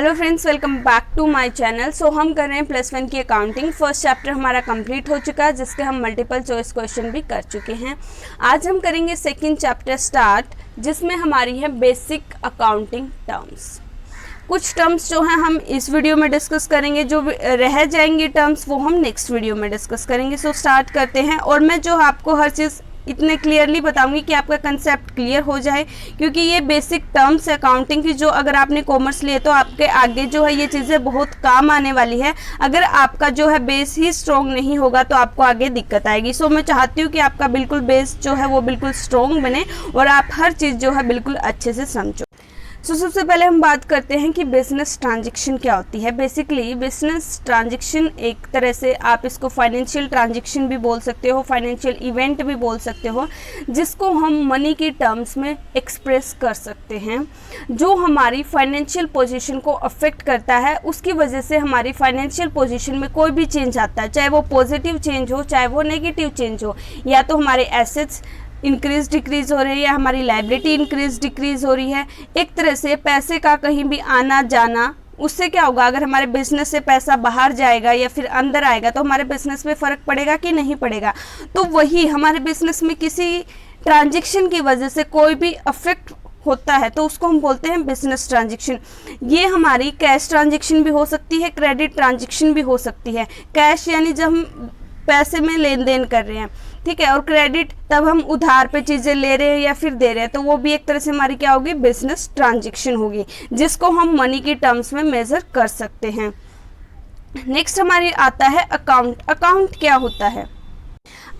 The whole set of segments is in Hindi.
Hello friends, welcome back to my channel. So हम कर रहे हैं +1 की अकाउंटिंग। फर्स्ट चैप्टर हमारा कंप्लीट हो चुका है, जिसके हम मल्टीपल चॉइस क्वेश्चन भी कर चुके हैं। आज हम करेंगे सेकंड चैप्टर स्टार्ट, जिसमें हमारी है बेसिक अकाउंटिंग टर्म्स। कुछ टर्म्स जो हैं हम इस वीडियो में डिस्कस करेंगे, जो रह जाएंगी टर्म्स वो हम नेक्स्ट वीडियो में डिस्कस करेंगे। सो स्टार्ट करते हैं। और मैं जो आपको हर चीज़ इतने क्लियरली बताऊंगी कि आपका कंसेप्ट क्लियर हो जाए, क्योंकि ये बेसिक टर्म्स अकाउंटिंग की जो अगर आपने कॉमर्स लिए तो आपके आगे जो है ये चीज़ें बहुत काम आने वाली है। अगर आपका जो है बेस ही स्ट्रॉन्ग नहीं होगा तो आपको आगे दिक्कत आएगी। सो मैं चाहती हूँ कि आपका बिल्कुल बेस जो है वो बिल्कुल स्ट्रॉन्ग बने और आप हर चीज़ जो है बिल्कुल अच्छे से समझो। सबसे पहले हम बात करते हैं कि बिजनेस ट्रांजैक्शन क्या होती है। बेसिकली बिजनेस ट्रांजैक्शन एक तरह से आप इसको फाइनेंशियल ट्रांजैक्शन भी बोल सकते हो, फाइनेंशियल इवेंट भी बोल सकते हो, जिसको हम मनी की टर्म्स में एक्सप्रेस कर सकते हैं। जो हमारी फाइनेंशियल पोजीशन को अफेक्ट करता है, उसकी वजह से हमारी फाइनेंशियल पोजीशन में कोई भी चेंज आता है, चाहे वो पॉजिटिव चेंज हो चाहे वो नेगेटिव चेंज हो, या तो हमारे एसेट्स इंक्रीज डिक्रीज हो रही है या हमारी लायबिलिटी इंक्रीज डिक्रीज हो रही है। एक तरह से पैसे का कहीं भी आना जाना, उससे क्या होगा, अगर हमारे बिजनेस से पैसा बाहर जाएगा या फिर अंदर आएगा तो हमारे बिजनेस में फ़र्क पड़ेगा कि नहीं पड़ेगा। तो वही हमारे बिजनेस में किसी ट्रांजैक्शन की वजह से कोई भी अफेक्ट होता है तो उसको हम बोलते हैं बिजनेस ट्रांजैक्शन। ये हमारी कैश ट्रांजैक्शन भी हो सकती है, क्रेडिट ट्रांजैक्शन भी हो सकती है। कैश यानी जब हम पैसे में लेन देन कर रहे हैं, ठीक है, और क्रेडिट तब हम उधार पे चीज़ें ले रहे हैं या फिर दे रहे हैं, तो वो भी एक तरह से हमारी क्या होगी, बिजनेस ट्रांजैक्शन होगी, जिसको हम मनी की टर्म्स में मेजर कर सकते हैं। नेक्स्ट हमारी आता है अकाउंट। अकाउंट क्या होता है?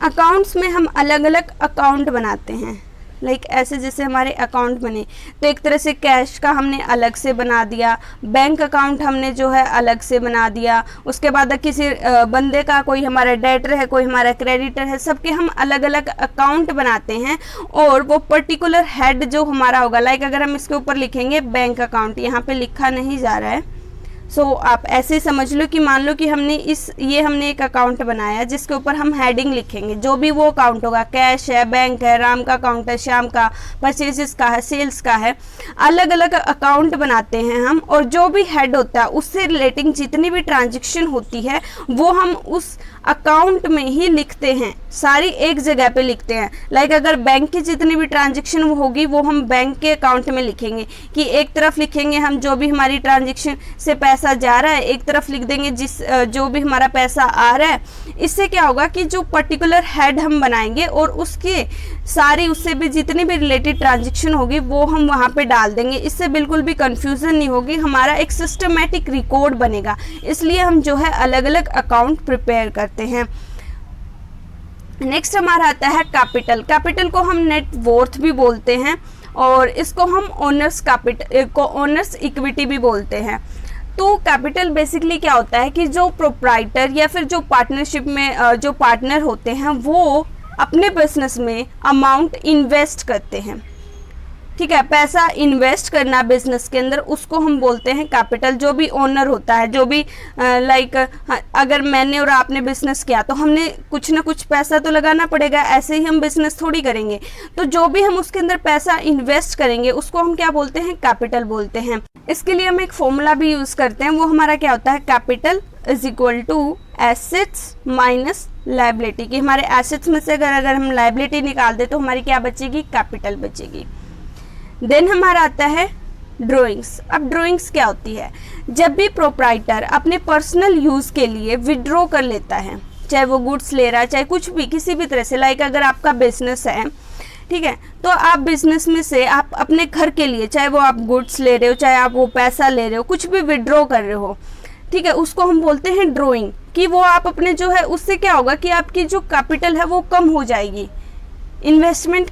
अकाउंट्स में हम अलग अलग अकाउंट बनाते हैं। ऐसे जैसे हमारे अकाउंट बने, तो एक तरह से कैश का हमने अलग से बना दिया, बैंक अकाउंट हमने जो है अलग से बना दिया। उसके बाद किसी बंदे का कोई हमारा डेटर है, कोई हमारा क्रेडिटर है, सबके हम अलग अलग अकाउंट बनाते हैं। और वो पर्टिकुलर हेड जो हमारा होगा, अगर हम इसके ऊपर लिखेंगे बैंक अकाउंट, यहाँ पे लिखा नहीं जा रहा है, सो आप ऐसे ही समझ लो कि मान लो कि हमने हमने एक अकाउंट बनाया जिसके ऊपर हम हेडिंग लिखेंगे। जो भी वो अकाउंट होगा, कैश है, बैंक है, राम का अकाउंट है, श्याम का, परचेजेस का है, सेल्स का है, अलग अलग अकाउंट बनाते हैं हम। और जो भी हेड होता है उससे रिलेटिंग जितनी भी ट्रांजैक्शन होती है वो हम उस अकाउंट में ही लिखते हैं, सारी एक जगह पे लिखते हैं। अगर बैंक की जितनी भी ट्रांजैक्शन होगी वो हम बैंक के अकाउंट में लिखेंगे, कि एक तरफ लिखेंगे हम जो भी हमारी ट्रांजैक्शन से पैसा जा रहा है, एक तरफ लिख देंगे जो भी हमारा पैसा आ रहा है। इससे क्या होगा कि जो पर्टिकुलर हेड हम बनाएंगे और उसके सारी उससे भी जितनी भी रिलेटेड ट्रांजैक्शन होगी वो हम वहाँ पे डाल देंगे। इससे बिल्कुल भी कंफ्यूजन नहीं होगी, हमारा एक सिस्टमैटिक रिकॉर्ड बनेगा। इसलिए हम जो है अलग अलग अकाउंट प्रिपेयर करते हैं। नेक्स्ट हमारा आता है कैपिटल। कैपिटल को हम नेट वर्थ भी बोलते हैं और इसको हम ओनर्स इक्विटी भी बोलते हैं। तो कैपिटल बेसिकली क्या होता है कि जो प्रोप्राइटर या फिर जो पार्टनरशिप में जो पार्टनर होते हैं वो अपने बिजनेस में अमाउंट इन्वेस्ट करते हैं, ठीक है, पैसा इन्वेस्ट करना बिजनेस के अंदर, उसको हम बोलते हैं कैपिटल। जो भी ओनर होता है, जो भी अगर मैंने और आपने बिजनेस किया तो हमने कुछ ना कुछ पैसा तो लगाना पड़ेगा, ऐसे ही हम बिजनेस थोड़ी करेंगे। तो जो भी हम उसके अंदर पैसा इन्वेस्ट करेंगे उसको हम क्या बोलते हैं, कैपिटल बोलते हैं। इसके लिए हम एक फॉर्मूला भी यूज करते हैं, वो हमारा क्या होता है, capital is equal to assets minus liability. कि हमारे एसेट्स में से अगर हम लायबिलिटी निकाल दे तो हमारी क्या बचेगी, कैपिटल बचेगी। देन हमारा आता है ड्राइंग्स। अब ड्राइंग्स क्या होती है? जब भी प्रोप्राइटर अपने पर्सनल यूज़ के लिए विड्रॉ कर लेता है, चाहे वो गुड्स ले रहा है चाहे कुछ भी किसी भी तरह से, अगर आपका बिजनेस है, ठीक है, तो आप बिजनेस में से आप अपने घर के लिए, चाहे वो आप गुड्स ले रहे हो चाहे आप वो पैसा ले रहे हो, कुछ भी विड्रॉ कर रहे हो, ठीक है, उसको हम बोलते हैं ड्राइंग। कि वो आप अपने जो है उससे क्या होगा कि आपकी जो कैपिटल है वो कम हो जाएगी, इन्वेस्टमेंट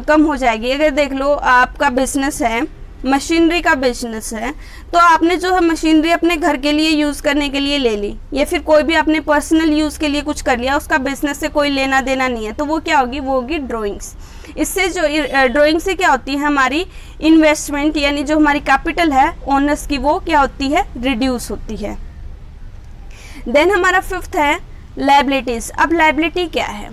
कम हो जाएगी। अगर देख लो आपका बिजनेस है, मशीनरी का बिजनेस है, तो आपने जो है मशीनरी अपने घर के लिए यूज़ करने के लिए ले ली या फिर कोई भी अपने पर्सनल यूज़ के लिए कुछ कर लिया, उसका बिजनेस से कोई लेना देना नहीं है, तो वो क्या होगी, वो होगी ड्राइंग्स। इससे जो ड्राइंग से क्या होती है, हमारी इन्वेस्टमेंट यानी जो हमारी कैपिटल है ओनर्स की, वो क्या होती है, रिड्यूस होती है। देन हमारा फिफ्थ है लायबिलिटीज़। अब लायबिलिटी क्या है?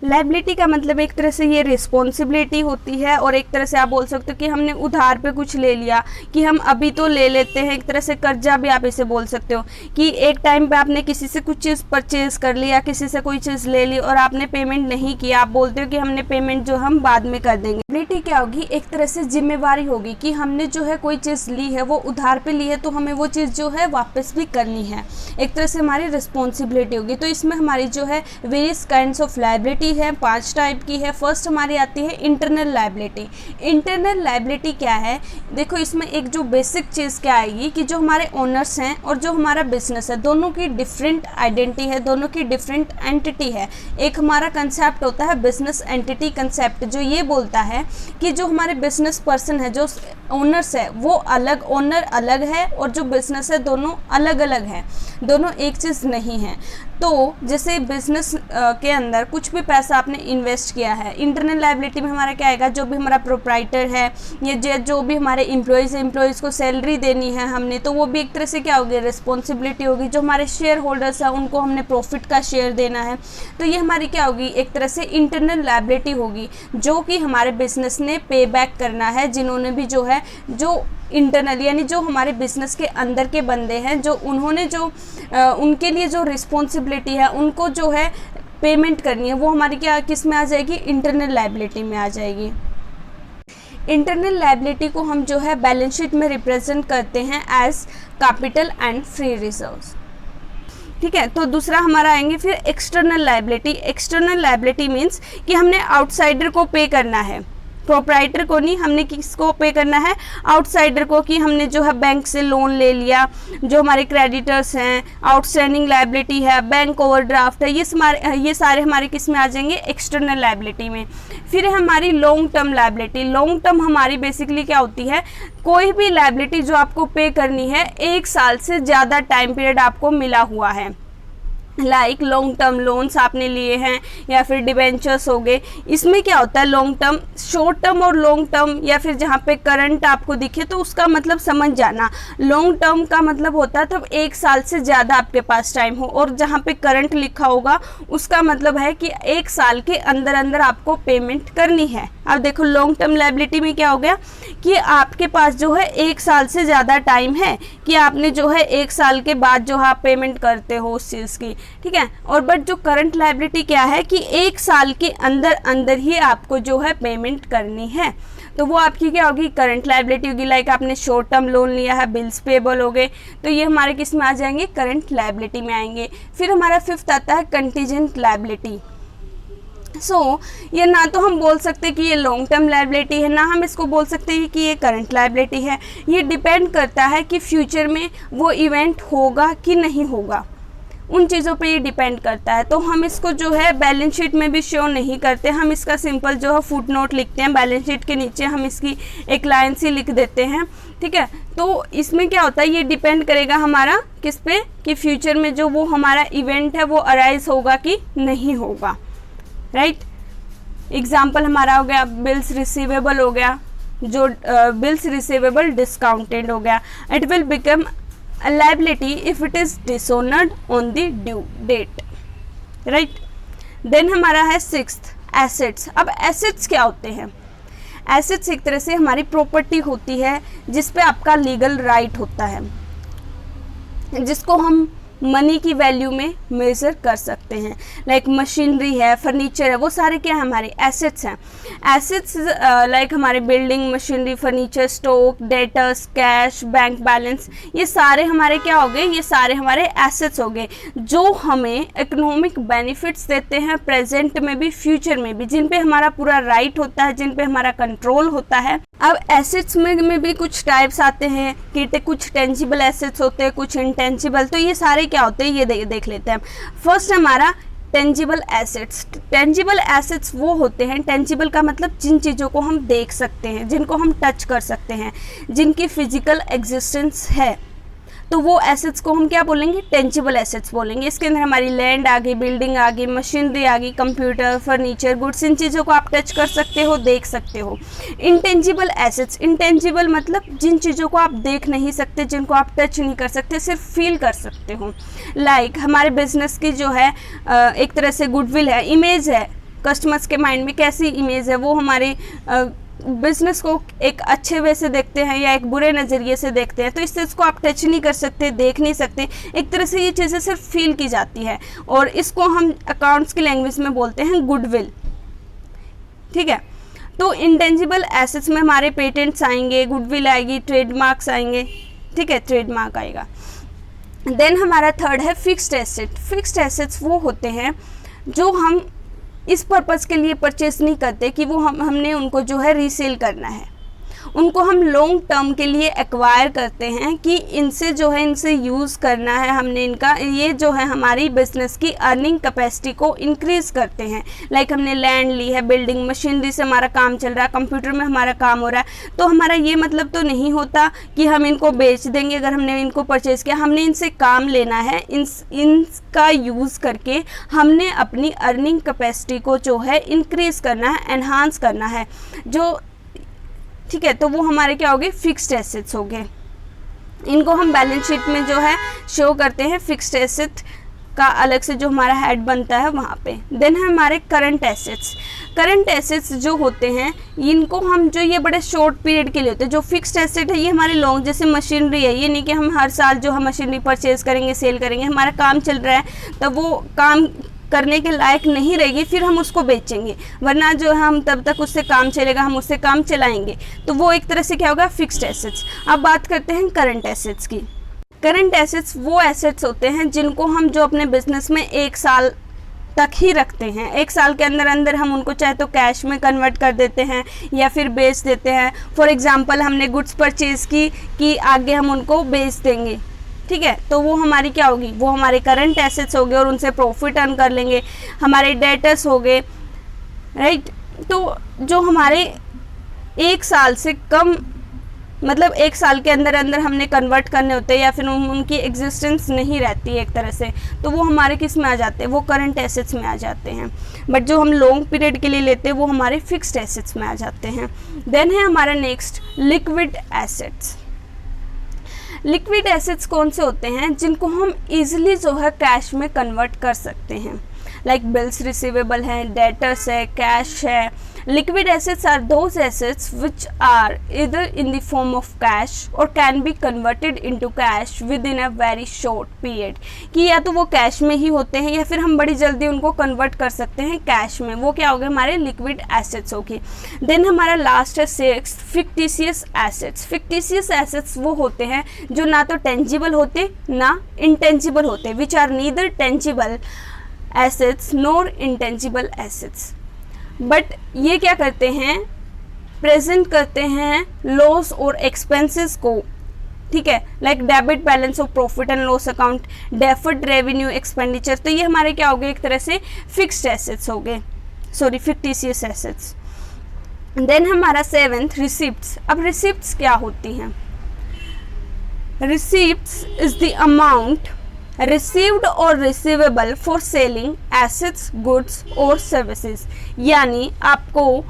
लायबिलिटी का मतलब एक तरह से ये रिस्पॉन्सिबिलिटी होती है, और एक तरह से आप बोल सकते हो कि हमने उधार पे कुछ ले लिया, कि हम अभी तो ले लेते हैं, एक तरह से कर्जा भी आप इसे बोल सकते हो, कि एक टाइम पे आपने किसी से कुछ चीज़ परचेज कर ली या किसी से कोई चीज़ ले ली और आपने पेमेंट नहीं किया, आप बोलते हो कि हमने पेमेंट जो हम बाद में कर देंगे। लायबिलिटी क्या होगी, एक तरह से जिम्मेवारी होगी कि हमने जो है कोई चीज़ ली है, वो उधार पे ली है, तो हमें वो चीज़ जो है वापस भी करनी है, एक तरह से हमारी रिस्पॉन्सिबिलिटी होगी। तो इसमें हमारी जो है वेरियस काइंड्स ऑफ लायबिलिटी है, 5 टाइप की है। फर्स्ट हमारी आती है इंटरनल लायबिलिटी। इंटरनल लायबिलिटी क्या है, देखो इसमें एक जो बेसिक चीज़ क्या आएगी कि जो हमारे ओनर्स हैं और जो हमारा बिजनेस है, दोनों की डिफरेंट आइडेंटिटी है, दोनों की डिफरेंट एंटिटी है। एक हमारा कंसेप्ट होता है बिजनेस एंटिटी कंसेप्ट, जो ये बोलता है कि जो हमारे बिजनेस पर्सन है, जो ओनर्स है, वो अलग, ओनर अलग है, और जो बिजनेस है दोनों अलग अलग हैं, दोनों एक चीज़ नहीं है। तो जैसे बिजनेस के अंदर कुछ भी पैसा आपने इन्वेस्ट किया है, इंटरनल लायबिलिटी में हमारा क्या आएगा, जो भी हमारा प्रोप्राइटर है या जो भी हमारे एम्प्लॉयज़ को सैलरी देनी है हमने, तो वो भी एक तरह से क्या होगी, रिस्पॉन्सिबिलिटी होगी। जो हमारे शेयर होल्डर्स हैं उनको हमने प्रॉफिट का शेयर देना है, तो ये हमारी क्या होगी, एक तरह से इंटरनल लायबिलिटी होगी, जो कि हमारे बिजनेस ने पे बैक करना है, जिन्होंने भी जो है जो इंटरनल यानी जो हमारे बिजनेस के अंदर के बंदे हैं, जो उन्होंने जो उनके लिए जो रिस्पॉन्सिबिलिटी है, उनको जो है पेमेंट करनी है, वो हमारी क्या किस में आ जाएगी, इंटरनल लायबिलिटी में आ जाएगी। इंटरनल लायबिलिटी को हम जो है बैलेंस शीट में रिप्रेजेंट करते हैं as capital and free reserves. ठीक है, तो दूसरा हमारा आएंगे फिर external liability. External liability means कि हमने आउटसाइडर को पे करना है, प्रोप्राइटर को नहीं, हमने किसको पे करना है, आउटसाइडर को, कि हमने जो है बैंक से लोन ले लिया, जो हमारे क्रेडिटर्स हैं, आउटस्टैंडिंग लायबिलिटी है, बैंक ओवरड्राफ्ट है, ये सारे हमारे किस में आ जाएंगे, एक्सटर्नल लायबिलिटी में। फिर हमारी long term liability. Long term हमारी बेसिकली क्या होती है, कोई भी लायबिलिटी जो आपको पे करनी है, 1 साल से ज़्यादा टाइम पीरियड आपको मिला हुआ है, लाइक लॉन्ग टर्म लोन्स आपने लिए हैं या फिर डिबेंचर्स हो गए। इसमें क्या होता है, लॉन्ग टर्म, शॉर्ट टर्म और लॉन्ग टर्म, या फिर जहाँ पे करंट आपको दिखे तो उसका मतलब समझ जाना। लॉन्ग टर्म का मतलब होता है तब 1 साल से ज़्यादा आपके पास टाइम हो, और जहाँ पे करंट लिखा होगा उसका मतलब है कि 1 साल के अंदर अंदर आपको पेमेंट करनी है। अब देखो लॉन्ग टर्म लायबिलिटी में क्या हो गया कि आपके पास जो है 1 साल से ज़्यादा टाइम है, कि आपने जो है 1 साल के बाद जो है आप पेमेंट करते हो उस चीज़ की, ठीक है। और बट जो करंट लायबिलिटी क्या है कि 1 साल के अंदर अंदर ही आपको जो है पेमेंट करनी है, तो वो आपकी क्या होगी, करंट लायबिलिटी होगी। लाइक आपने शॉर्ट टर्म लोन लिया है, बिल्स पेबल हो गए, तो ये हमारे किस में आ जाएंगे, करंट लायबिलिटी में आएंगे। फिर हमारा 5th आता है कंटीजेंट लायबिलिटी। ये ना तो हम बोल सकते कि ये लॉन्ग टर्म लायबिलिटी है, ना हम इसको बोल सकते हैं कि ये करंट लायबिलिटी है। ये डिपेंड करता है कि फ्यूचर में वो इवेंट होगा कि नहीं होगा, उन चीज़ों पे ये डिपेंड करता है। तो हम इसको जो है बैलेंस शीट में भी शो नहीं करते, हम इसका सिंपल जो है फुट नोट लिखते हैं, बैलेंस शीट के नीचे हम इसकी एक लाइन सी लिख देते हैं, ठीक है। तो इसमें क्या होता है, ये डिपेंड करेगा हमारा किस पे, कि फ्यूचर में जो वो हमारा इवेंट है वो अराइज होगा कि नहीं होगा, राइट। एग्जाम्पल हमारा हो गया बिल्स रिसीवेबल हो गया, जो बिल्स रिसीवेबल डिस्काउंटेड हो गया, it will become a liability if it is dishonored on the due date, right। then हमारा है 6th assets। अब assets क्या होते हैं, assets एक तरह से हमारी प्रॉपर्टी होती है जिस पे आपका लीगल राइट होता है, जिसको हम मनी की वैल्यू में मेज़र कर सकते हैं। लाइक मशीनरी है, फर्नीचर है, वो सारे क्या है, हमारे एसेट्स हैं। एसेट्स लाइक हमारे building, machinery, furniture, stock, debtors, cash, bank balance, ये सारे हमारे क्या हो गए, ये सारे हमारे एसेट्स हो गए, जो हमें इकोनॉमिक बेनिफिट्स देते हैं प्रेजेंट में भी फ्यूचर में भी, जिन पे हमारा पूरा राइट होता है, जिन पे हमारा कंट्रोल होता है। अब एसेट्स में भी कुछ टाइप्स आते हैं कि कुछ टेंजिबल एसेट्स होते हैं, कुछ इनटेंजिबल। तो ये सारे क्या होते हैं ये देख लेते हैं। फर्स्ट हमारा टेंजिबल एसेट्स। टेंजिबल एसेट्स वो होते हैं, टेंजिबल का मतलब जिन चीज़ों को हम देख सकते हैं, जिनको हम टच कर सकते हैं, जिनकी फिजिकल एग्जिस्टेंस है, तो वो एसेट्स को हम क्या बोलेंगे, टेंजिबल एसेट्स बोलेंगे। इसके अंदर हमारी लैंड आ गई, बिल्डिंग आ गई, मशीनरी आ गई, कंप्यूटर, फर्नीचर, गुड्स, इन चीज़ों को आप टच कर सकते हो, देख सकते हो। इंटेंजिबल एसेट्स, इंटेंजिबल मतलब जिन चीज़ों को आप देख नहीं सकते, जिनको आप टच नहीं कर सकते, सिर्फ फील कर सकते हो। लाइक हमारे बिजनेस की जो है एक तरह से गुडविल है, इमेज है, कस्टमर्स के माइंड में कैसी इमेज है, वो हमारे बिजनेस को एक अच्छे वे से देखते हैं या एक बुरे नज़रिए से देखते हैं, तो इस चीज़ को आप टच नहीं कर सकते, देख नहीं सकते। एक तरह से ये चीज़ें सिर्फ फील की जाती है और इसको हम अकाउंट्स की लैंग्वेज में बोलते हैं गुडविल। ठीक है, तो इंटेंजिबल एसेट्स में हमारे पेटेंट्स आएंगे, गुडविल आएगी, ट्रेडमार्क्स आएंगे। ठीक है, ट्रेडमार्क आएगा। देन हमारा थर्ड है फिक्स्ड एसेट। फिक्स्ड एसेट्स वो होते हैं जो हम इस पर्पज़ के लिए परचेस नहीं करते कि वो हमने उनको जो है रीसेल करना है, उनको हम लॉन्ग टर्म के लिए एक्वायर करते हैं कि इनसे जो है इनसे यूज़ करना है हमने, इनका ये जो है हमारी बिजनेस की अर्निंग कैपेसिटी को इंक्रीज़ करते हैं। लाइक हमने लैंड ली है, बिल्डिंग, मशीनरी से हमारा काम चल रहा है, कंप्यूटर में हमारा काम हो रहा है, तो हमारा ये मतलब तो नहीं होता कि हम इनको बेच देंगे अगर हमने इनको परचेज़ किया। हमने इनसे काम लेना है, इनका यूज़ करके हमने अपनी अर्निंग कैपेसिटी को जो है इंक्रीज़ करना है, एनहांस करना है जो। ठीक है, तो वो हमारे क्या हो गए, फिक्स्ड एसेट्स हो गए। इनको हम बैलेंस शीट में जो है शो करते हैं, फिक्स्ड एसेट का अलग से जो हमारा हेड बनता है वहाँ पे। देन है हमारे करंट एसेट्स। करंट एसेट्स जो होते हैं इनको हम जो ये बड़े शॉर्ट पीरियड के लिए होते हैं। जो फिक्स्ड एसेट है ये हमारे लॉन्ग, जैसे मशीनरी है, ये नहीं कि हम हर साल जो है मशीनरी परचेज करेंगे, सेल करेंगे, हमारा काम चल रहा है तब वो काम करने के लायक नहीं रहेगी फिर हम उसको बेचेंगे, वरना जो है हम तब तक उससे काम चलेगा, हम उससे काम चलाएंगे, तो वो एक तरह से क्या होगा, फिक्स्ड एसेट्स। अब बात करते हैं करंट एसेट्स की। करंट एसेट्स वो एसेट्स होते हैं जिनको हम जो अपने बिजनेस में 1 साल तक ही रखते हैं। 1 साल के अंदर अंदर हम उनको चाहे तो कैश में कन्वर्ट कर देते हैं या फिर बेच देते हैं। फॉर एग्जांपल हमने गुड्स परचेज की कि आगे हम उनको बेच देंगे। ठीक है, तो वो हमारी क्या होगी, वो हमारे करंट एसेट्स हो गए और उनसे प्रॉफिट अर्न कर लेंगे। हमारे डेटर्स हो गए, राइट। तो जो हमारे 1 साल से कम, मतलब 1 साल के अंदर अंदर हमने कन्वर्ट करने होते हैं या फिर उनकी एग्जिस्टेंस नहीं रहती है एक तरह से, तो वो हमारे किस में आ जाते हैं, वो करंट एसेट्स में आ जाते हैं। बट जो हम लॉन्ग पीरियड के लिए लेते हैं वो हमारे फिक्स्ड एसेट्स में आ जाते हैं। देन है हमारा next liquid assets. Liquid assets कौन से होते हैं, जिनको हम इजीली जो है कैश में कन्वर्ट कर सकते हैं। लाइक बिल्स रिसीवेबल है, डेटर्स है, कैश है। Liquid assets are those assets which are either in the form of cash और can be converted into cash within a very short period. कि या तो वो कैश में ही होते हैं या फिर हम बड़ी जल्दी उनको कन्वर्ट कर सकते हैं कैश में। वो क्या हो गए, हमारे लिक्विड एसेट्स होगी। देन हमारा लास्ट है 6 फिक्टिशियस एसेट्स। फिक्टिशियस एसेट्स वो होते हैं जो ना तो टेंजिबल होते ना इंटेंजिबल होते, which are neither tangible assets nor intangible assets. But ये क्या करते हैं, प्रेजेंट करते हैं लॉस और एक्सपेंसेस को। ठीक है, like debit balance of profit and loss account, deferred revenue expenditure. तो ये हमारे क्या हो गए, एक तरह से फिक्स्ड एसेट्स हो गए, सॉरी फिक्टिशियस एसेट्स। देन हमारा 7th रिसिप्ट्स। अब रिसिप्ट्स क्या होती हैं, receipts is the amount received और receivable for selling assets, goods और सर्विसेज। यानी आपको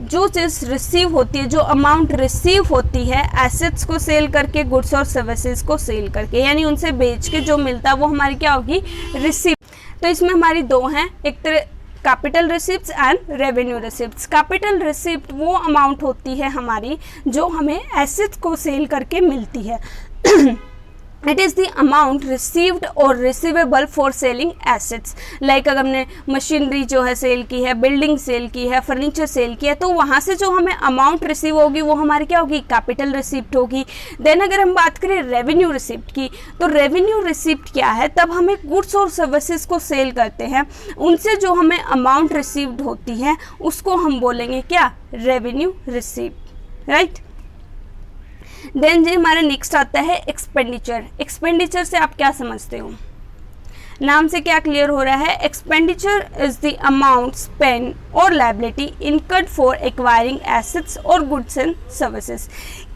जो चीज़ रिसीव होती है, जो अमाउंट रिसीव होती है एसेट्स को सेल करके, गुड्स और सर्विसेज को सेल करके, यानी उनसे बेच के जो मिलता है वो हमारी क्या होगी, रिसिप्ट। तो इसमें हमारी 2 हैं, एक तरह capital receipts and revenue receipts. Capital receipt वो अमाउंट होती है हमारी जो हमें एसेट्स को सेल करके मिलती है। It is the amount received और receivable for selling assets. Like अगर हमने मशीनरी जो है सेल की है, बिल्डिंग सेल की है, फर्नीचर सेल की है, तो वहाँ से जो हमें अमाउंट रिसीव होगी वो हमारी क्या होगी, कैपिटल रिसिप्ट होगी। देन अगर हम बात करें रेवेन्यू रिसिप्ट की, तो रेवेन्यू रिसिप्ट क्या है, तब हमें गुड्स और सर्विसेज को सेल करते हैं, उनसे जो हमें अमाउंट रिसीव्ड होती है उसको हम बोलेंगे क्या, रेवेन्यू रिसिप्ट, राइट। देन जी हमारा नेक्स्ट आता है एक्सपेंडिचर। एक्सपेंडिचर से आप क्या समझते हो, नाम से क्या क्लियर हो रहा है, expenditure is the amount spend और liability incurred for acquiring assets और गुड्स एंड सर्विसेज।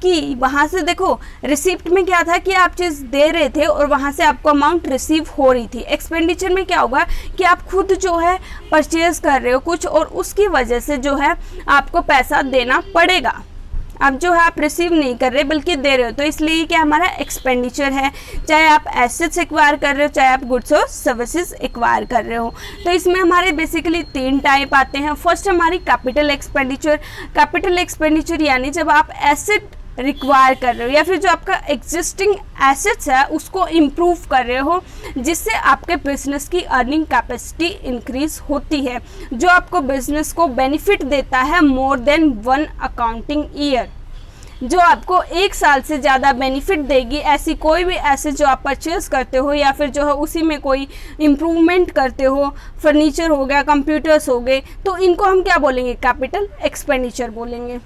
कि वहाँ से देखो रिसिप्ट में क्या था कि आप चीज़ दे रहे थे और वहाँ से आपको अमाउंट रिसीव हो रही थी। एक्सपेंडिचर में क्या होगा कि आप खुद जो है परचेज कर रहे हो कुछ और उसकी वजह से जो है आपको पैसा देना पड़ेगा। अब जो है आप रिसीव नहीं कर रहे बल्कि दे रहे हो, तो इसलिए क्या हमारा एक्सपेंडिचर है। चाहे आप एसेट्स एक्वायर कर रहे हो, चाहे आप गुड्स और सर्विसेज एक्वायर कर रहे हो। तो इसमें हमारे बेसिकली 3 टाइप आते हैं। फर्स्ट हमारी कैपिटल एक्सपेंडिचर। कैपिटल एक्सपेंडिचर यानी जब आप एसेट रिक्वायर कर रहे हो या फिर जो आपका एग्जिस्टिंग एसेट्स है उसको इम्प्रूव कर रहे हो, जिससे आपके बिजनेस की अर्निंग कैपेसिटी इंक्रीज होती है, जो आपको बिजनेस को बेनिफिट देता है मोर देन 1 अकाउंटिंग ईयर, जो आपको 1 साल से ज़्यादा बेनिफिट देगी। ऐसी कोई भी एसेट जो आप परचेज करते हो या फिर जो है उसी में कोई इम्प्रूवमेंट करते हो, फर्नीचर हो गया, कंप्यूटर्स हो गए, तो इनको हम क्या बोलेंगे, कैपिटल एक्सपेंडिचर बोलेंगे।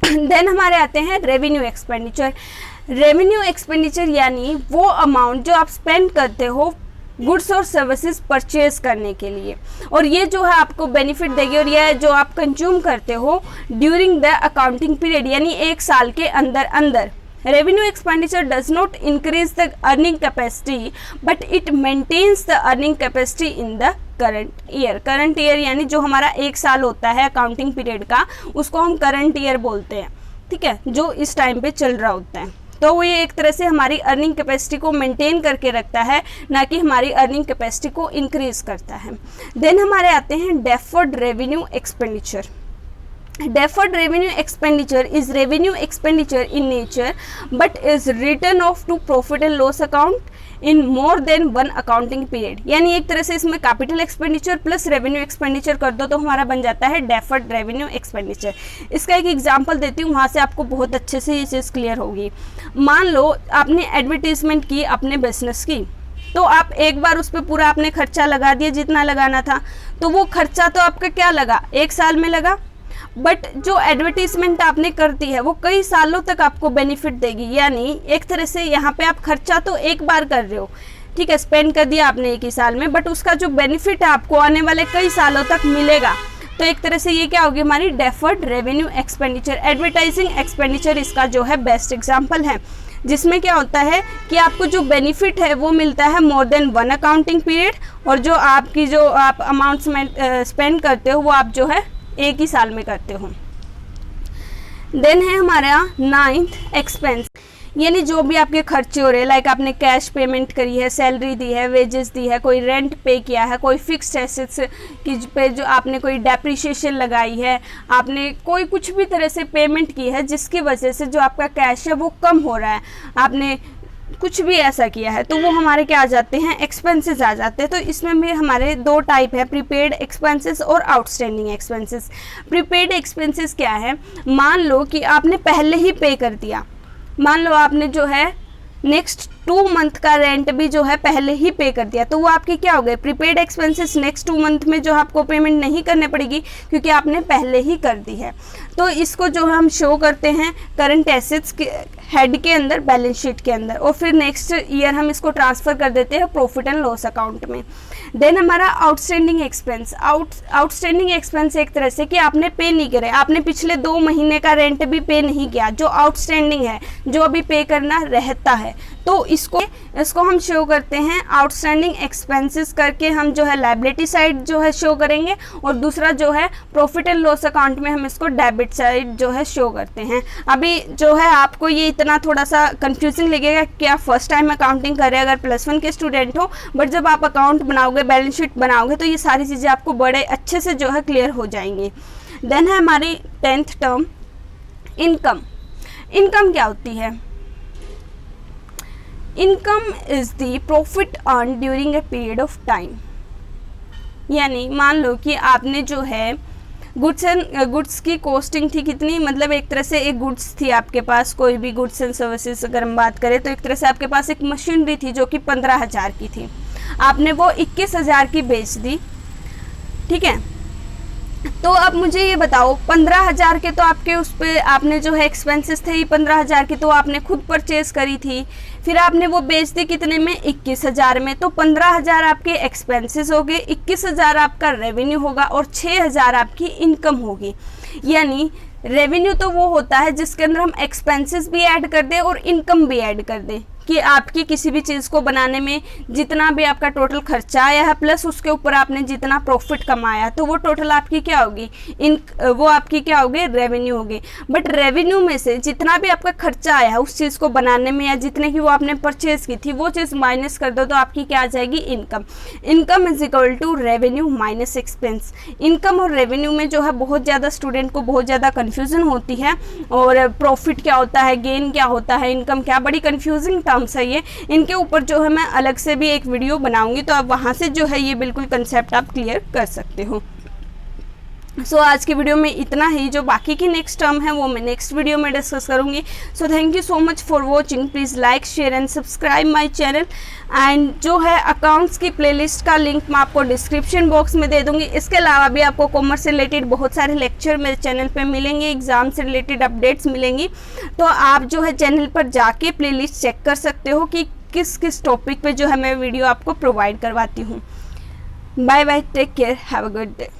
देन हमारे आते हैं रेवेन्यू एक्सपेंडिचर। रेवेन्यू एक्सपेंडिचर यानी वो अमाउंट जो आप स्पेंड करते हो गुड्स और सर्विसेज परचेज करने के लिए, और ये जो है आपको बेनिफिट देगी, और ये जो आप कंज्यूम करते हो ड्यूरिंग द अकाउंटिंग पीरियड, यानी 1 साल के अंदर अंदर। Revenue expenditure does not increase the earning capacity but it maintains the earning capacity in the current year. Current year यानी जो हमारा 1 साल होता है अकाउंटिंग पीरियड का, उसको हम करंट ईयर बोलते हैं, ठीक है, जो इस टाइम पे चल रहा होता है। तो वो ये एक तरह से हमारी अर्निंग कैपेसिटी को मेंटेन करके रखता है, ना कि हमारी अर्निंग कैपेसिटी को इंक्रीज करता है। देन हमारे आते हैं deferred revenue expenditure. Deferred revenue expenditure is revenue expenditure in nature but is written off to profit and loss account in more than 1 accounting period। यानी एक तरह से इसमें capital expenditure plus revenue expenditure कर दो तो हमारा बन जाता है डेफर्ड रेवेन्यू एक्सपेंडिचर। इसका एक एग्जांपल देती हूँ, वहाँ से आपको बहुत अच्छे से ये चीज़ क्लियर होगी। मान लो आपने एडवर्टीजमेंट की अपने बिजनेस की, तो आप एक बार उस पर पूरा आपने खर्चा लगा दिया जितना लगाना था, तो वो खर्चा तो आपका क्या लगा, 1 साल में लगा, बट जो एडवर्टीजमेंट आपने कर दी है वो कई सालों तक आपको बेनिफिट देगी। यानी एक तरह से यहाँ पे आप खर्चा तो एक बार कर रहे हो, ठीक है, स्पेंड कर दिया आपने 1 ही साल में, बट उसका जो बेनिफिट है आपको आने वाले कई सालों तक मिलेगा। तो एक तरह से ये क्या होगी, हमारी deferred revenue expenditure. Advertising expenditure इसका जो है बेस्ट एग्जाम्पल है, जिसमें क्या होता है कि आपको जो बेनिफिट है वो मिलता है मोर देन 1 अकाउंटिंग पीरियड, और जो आपकी जो आप अमाउंट स्पेंड करते हो वो आप जो है 1 ही साल में करते हो। देन है हमारा 9th एक्सपेंस, यानी जो भी आपके खर्चे हो रहे हैं, लाइक आपने कैश पेमेंट करी है, सैलरी दी है, वेजेस दी है, कोई रेंट पे किया है, कोई फिक्स्ड एसेट्स की पे जो आपने कोई डेप्रिसिएशन लगाई है, आपने कोई कुछ भी तरह से पेमेंट की है जिसकी वजह से जो आपका कैश है वो कम हो रहा है, आपने कुछ भी ऐसा किया है, तो वो हमारे क्या आ जाते हैं, एक्सपेंसेस आ जाते हैं। तो इसमें भी हमारे 2 टाइप है, प्रीपेड एक्सपेंसेस और आउटस्टैंडिंग एक्सपेंसेस। प्रीपेड एक्सपेंसेस क्या है, मान लो कि आपने पहले ही पे कर दिया, मान लो आपने जो है नेक्स्ट 2 मंथ का रेंट भी जो है पहले ही पे कर दिया, तो वो आपके क्या हो गए, प्रीपेड एक्सपेंसेस। नेक्स्ट 2 मंथ में जो आपको पेमेंट नहीं करने पड़ेगी क्योंकि आपने पहले ही कर दी है। तो इसको जो हम शो करते हैं करंट एसेट्स के हेड के अंदर, बैलेंस शीट के अंदर, और फिर नेक्स्ट ईयर हम इसको ट्रांसफ़र कर देते हैं प्रॉफिट एंड लॉस अकाउंट में। देन हमारा आउटस्टैंडिंग एक्सपेंस। आउटस्टैंडिंग एक्सपेंस एक तरह से कि आपने पे नहीं करे, आपने पिछले 2 महीने का रेंट भी पे नहीं किया, जो आउटस्टैंडिंग है, जो अभी पे करना रहता है, तो इसको हम शो करते हैं आउटस्टैंडिंग एक्सपेंसेस करके, हम जो है लायबिलिटी साइड जो है शो करेंगे, और दूसरा जो है प्रॉफिट एंड लॉस अकाउंट में हम इसको डेबिट साइड जो है शो करते हैं। अभी जो है आपको ये इतना थोड़ा सा कंफ्यूजिंग लगेगा कि आप फर्स्ट टाइम अकाउंटिंग कर रहे हैं अगर +1 के स्टूडेंट हो, बट जब आप अकाउंट बनाओगे, बैलेंस शीट बनाओगे, तो ये सारी चीज़ें आपको बड़े अच्छे से जो है क्लियर हो जाएंगी। देन है हमारी 10th टर्म इनकम। इनकम क्या होती है, income is the profit earn during a period of time. यानी मान लो कि आपने जो है गुड्स की कॉस्टिंग थी कितनी, मतलब एक तरह से एक गुड्स थी आपके पास, कोई भी गुड्स एंड सर्विसेज अगर हम बात करें, तो एक तरह से आपके पास एक मशीनरी थी जो कि 15,000 की थी, आपने वो 21,000 की बेच दी, ठीक है। तो अब मुझे ये बताओ, 15,000 के तो आपके उस पर आपने जो है एक्सपेंसेस थे 15,000 की, तो आपने खुद परचेज करी थी, फिर आपने वो बेच दी कितने में, 21,000 में। तो 15,000 आपके एक्सपेंसेस हो गए, 21,000 आपका रेवेन्यू होगा, और 6,000 आपकी इनकम होगी। यानी रेवेन्यू तो वो होता है जिसके अंदर हम एक्सपेंसेस भी ऐड कर दें और इनकम भी ऐड कर दें, कि आपकी किसी भी चीज़ को बनाने में जितना भी आपका टोटल खर्चा आया है प्लस उसके ऊपर आपने जितना प्रॉफिट कमाया, तो वो टोटल आपकी क्या होगी, वो आपकी क्या होगी, रेवेन्यू होगी। बट रेवेन्यू में से जितना भी आपका खर्चा आया है उस चीज़ को बनाने में या जितने की वो आपने परचेज की थी वो चीज़ माइनस कर दो तो आपकी क्या आ जाएगी, income. Income is equal to revenue minus expense. Income और रेवेन्यू में जो है बहुत ज़्यादा स्टूडेंट को बहुत ज़्यादा कन्फ्यूज़न होती है, और प्रॉफिट क्या होता है, गेन क्या होता है, इनकम क्या, बड़ी कन्फ्यूजिंग टर्म्स है ये। इनके ऊपर जो है मैं अलग से भी एक वीडियो बनाऊंगी, तो आप वहाँ से जो है ये बिल्कुल कंसेप्ट आप क्लियर कर सकते हो। सो आज की वीडियो में इतना ही, जो बाकी की नेक्स्ट टर्म है वो मैं नेक्स्ट वीडियो में डिस्कस करूंगी। So thank you so much for watching. Please like, share and subscribe my channel. And जो है अकाउंट्स की प्लेलिस्ट का लिंक मैं आपको डिस्क्रिप्शन बॉक्स में दे दूंगी। इसके अलावा भी आपको कॉमर्स से रिलेटेड बहुत सारे लेक्चर मेरे चैनल पे मिलेंगे, एग्जाम से रिलेटेड अपडेट्स मिलेंगी, तो आप जो है चैनल पर जाके प्लेलिस्ट चेक कर सकते हो कि किस किस टॉपिक पे जो है मैं वीडियो आपको प्रोवाइड करवाती हूँ। Bye bye, take care, have a good day.